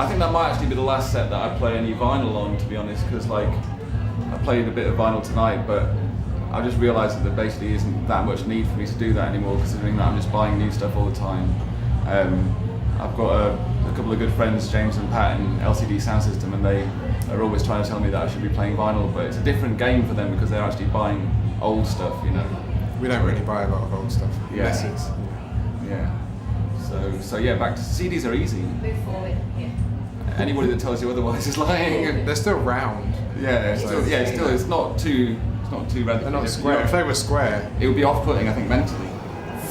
I think that might actually be the last set that I play any vinyl on, to be honest, because like I played a bit of vinyl tonight, but I just realised that there basically isn't that much need for me to do that anymore, considering that I'm just buying new stuff all the time. I've got a couple of good friends, James and Pat, in LCD Sound System, and they are always trying to tell me that I should be playing vinyl, but it's a different game for them because they're actually buying old stuff, you know. We don't really buy a lot of old stuff. Yeah. So yeah, back to CDs are easy. Move forward, yeah. Anybody that tells you otherwise is lying. They're still round. It's not too radically. They're not square. If they were square, it would be off-putting, I think, mentally.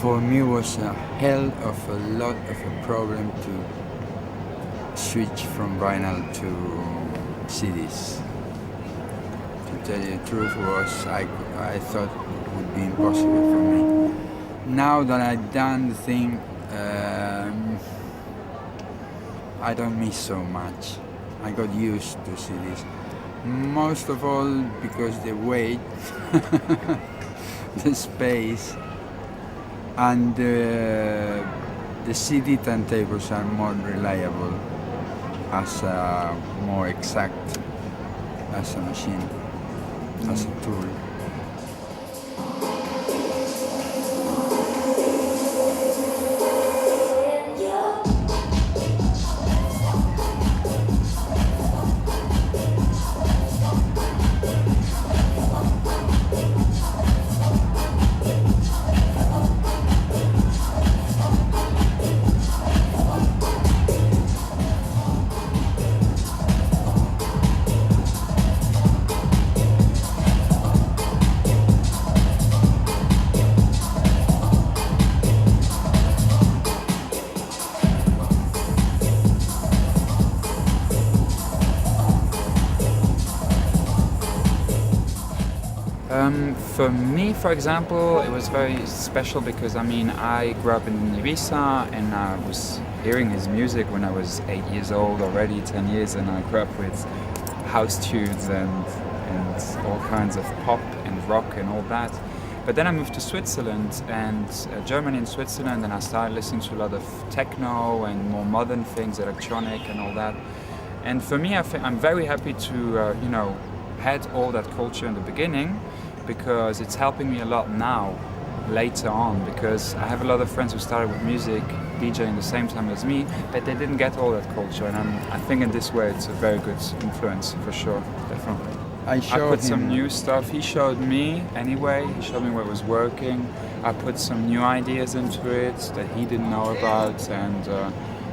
For me, it was a hell of a lot of a problem to switch from vinyl to CDs. To tell you the truth, I thought it would be impossible for me. Now that I've done the thing, I don't miss so much. I got used to CDs. Most of all because the weight, the space, and the CD turntables are more reliable as more exact as a machine, as a tool. For me, for example, it was very special because I grew up in Ibiza and I was hearing his music when I was 8 years old already, 10 years, and I grew up with house tunes and all kinds of pop and rock and all that. But then I moved to Switzerland and Germany and Switzerland, and I started listening to a lot of techno and more modern things, electronic and all that. And for me, I'm very happy to, had all that culture in the beginning, because it's helping me a lot now, later on, because I have a lot of friends who started with music, DJing the same time as me, but they didn't get all that culture, and I think in this way it's a very good influence, for sure, definitely. I put some new stuff, he showed me anyway, he showed me what was working, I put some new ideas into it that he didn't know about, and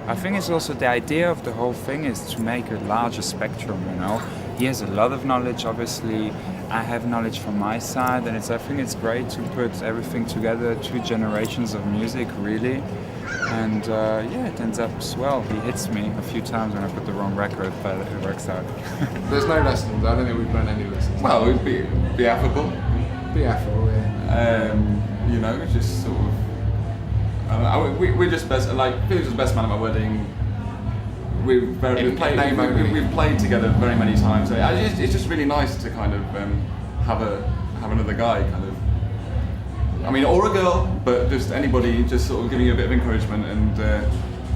I think it's also the idea of the whole thing is to make a larger spectrum, He has a lot of knowledge, obviously. I have knowledge from my side, and I think it's great to put everything together, 2 generations of music, really. And it ends up swell. He hits me a few times when I put the wrong record, but it works out. There's no lessons. I don't think we've learned any lessons. Well, we'd be affable. Be affable, yeah. Just sort of. We're just best. Like Felix was best man at my wedding. We've played together very many times. It's just really nice to kind of have another guy kind of. Or a girl, but just anybody just sort of giving you a bit of encouragement and a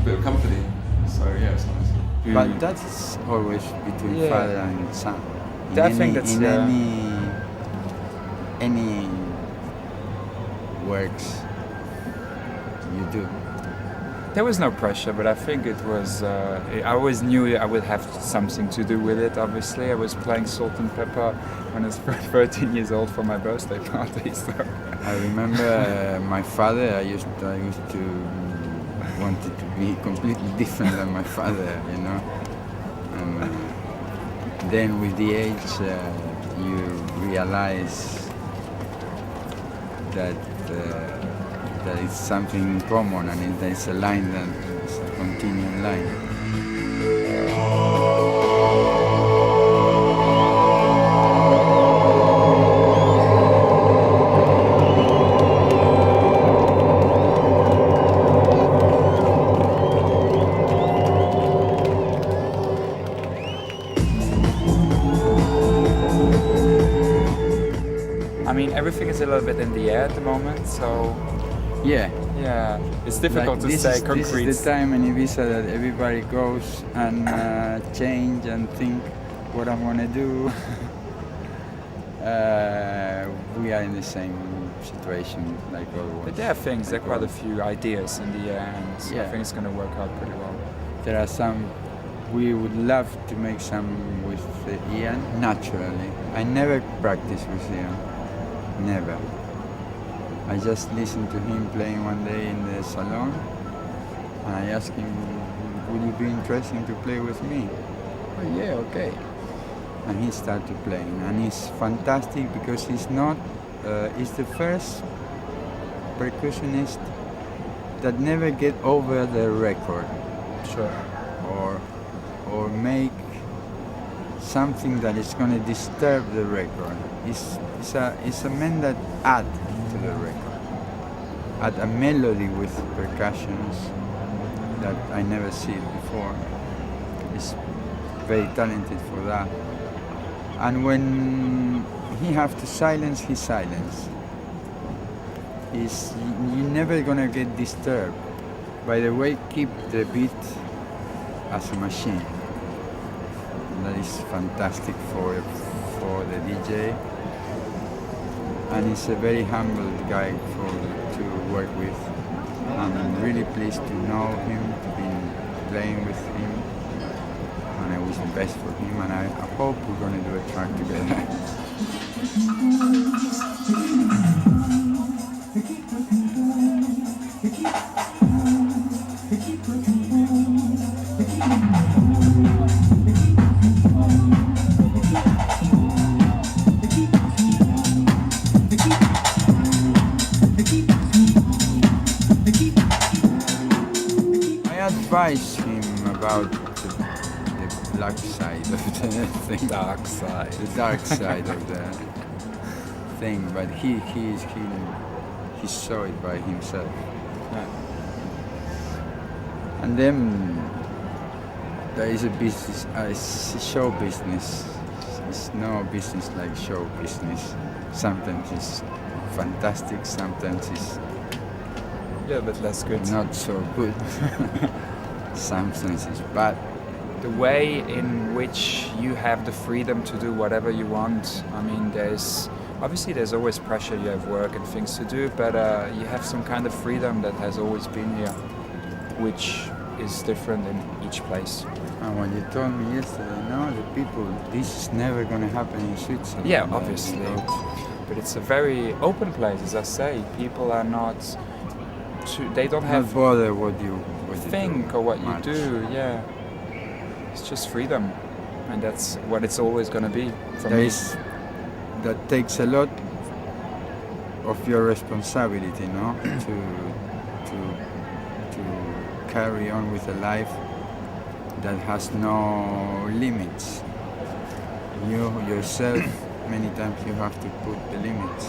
bit of company. So yeah, it's nice. But that's always between father and son. I think that's any works you do. There was no pressure, but I think it was, I always knew I would have something to do with it, obviously. I was playing Salt and Pepper when I was 13 years old for my birthday party, so. I remember my father, I used to wanted to be completely different than my father, And then with the age, you realize that it's something common, and there's a line that is a continuing line. Everything is a little bit in the air at the moment, so Yeah. Yeah, it's difficult to say concrete. This is the time in Ibiza that everybody goes and change and think what I'm gonna do. We are in the same situation like always. But there are things, there are quite a few ideas in the air, and I Yeah. think it's going to work out pretty well. There are some. We would love to make some with Ian naturally. I never practice with Ian. Never. I just listened to him playing one day in the salon, and I asked him, "Would you be interested to play with me?" "Oh yeah, okay." And he started playing, and he's fantastic because he's not. He's the first percussionist that never get over the record, Sure. or make something that is going to disturb the record. It's a man that add to the record, add a melody with percussions that I never see it before. He's very talented for that. And when he have to silence, he silence. You're never gonna get disturbed. By the way, keep the beat as a machine. That is fantastic for the DJ. And he's a very humble guy to work with. I'm really pleased to know him, to be playing with him. And I wish the best for him, and I hope we're gonna do a track together. I advise him about the black side of the thing. Dark side. The dark side of the thing, but he saw it by himself. Yeah. And then there is a business, it's a show business. It's no business like show business. Sometimes it's fantastic, sometimes it's Yeah, but that's good. not so good. Sometimes it's bad. The way in which you have the freedom to do whatever you want. I mean, there's always pressure. You have work and things to do, but you have some kind of freedom that has always been here, which is different in each place. And when you told me yesterday, no, the people, this is never going to happen in Switzerland. Yeah, obviously. But it's a very open place, as I say. People are not they don't Not have bother what you think do or what much. you do. Yeah, it's just freedom, and that's what it's always going to be for me. That takes a lot of your responsibility, no? to carry on with a life that has no limits. You yourself, many times you have to put the limits.